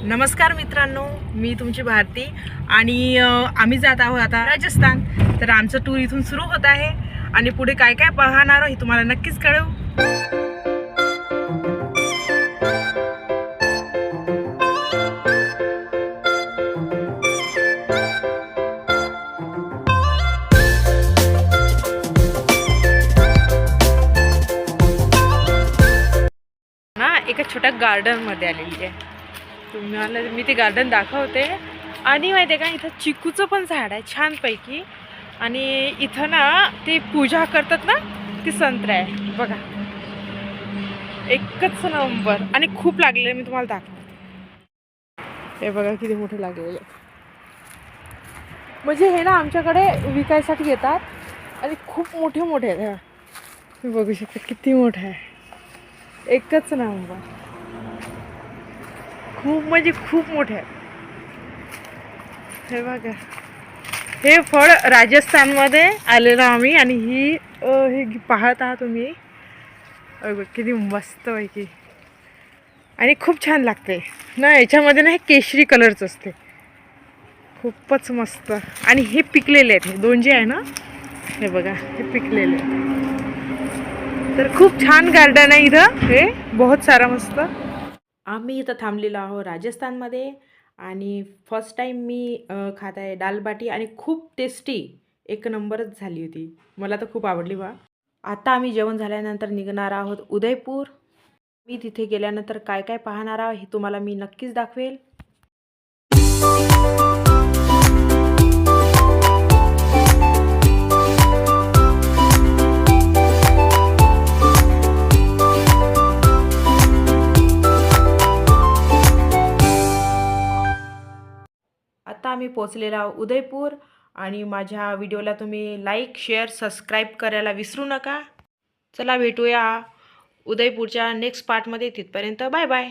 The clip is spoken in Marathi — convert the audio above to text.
नमस्कार मित्रांनो, मी तुमची भारती आणि आम्ही जात आहोत आता राजस्थान। तर आमचं टूर इथून सुरू होत आहे आणि पुढे काय काय पाहणार हे तुम्हाला नक्कीच कळवू। ना एका छोट्या गार्डन मध्ये आलेली आहे। तुम्हाला मी ते गार्डन दाखवते। आणि माहिती आहे का, इथं चिकूचं पण झाड आहे छान पैकी। आणि इथं ना ते पूजा करतात ना, ती संत्रा आहे बघा, एकच नंबर आणि खूप लागलेले। मी तुम्हाला दाखवते, हे बघा किती मोठे लागलेले। म्हणजे हे ना आमच्याकडे विकायसाठी येतात आणि खूप मोठे मोठे आहेत। तुम्ही बघू शकता किती मोठं आहे, एकच नंबर, खूप म्हणजे खूप मोठे आहे। हे बघा, हे फळ राजस्थानमध्ये आलेलं आम्ही आणि हे पाहत आहात तुम्ही, किती मस्त पैकी आणि खूप छान लागते ना। याच्यामध्ये ना हे केशरी कलरचं असते, खूपच मस्त। आणि हे पिकलेले आहेत, हे दोन जे आहे ना, हे बघा हे पिकलेले आहेत। तर खूप छान गार्डन आहे इथं, हे बहुत सारा मस्त। आम्ही इथं थांबलेलो आहोत राजस्थानमध्ये आणि फर्स्ट टाइम मी खात आहे दाल बाटी आणि खूप टेस्टी, एक नंबरच झाली होती, मला तर खूप आवडली बा। आता आम्ही जेवण झाल्यानंतर निघणार आहोत उदयपूर। मी तिथे गेल्यानंतर काय काय पाहणार आहोत हे तुम्हाला मी नक्कीच दाखवेल। आता आम्ही पोहोचलेलो आहोत उदयपूर आणि माझ्या व्हिडिओला तुम्ही लाईक, शेअर, सबस्क्राईब करायला विसरू नका। चला भेटूया उदयपूरच्या नेक्स्ट पार्टमध्ये, तिथपर्यंत बाय बाय।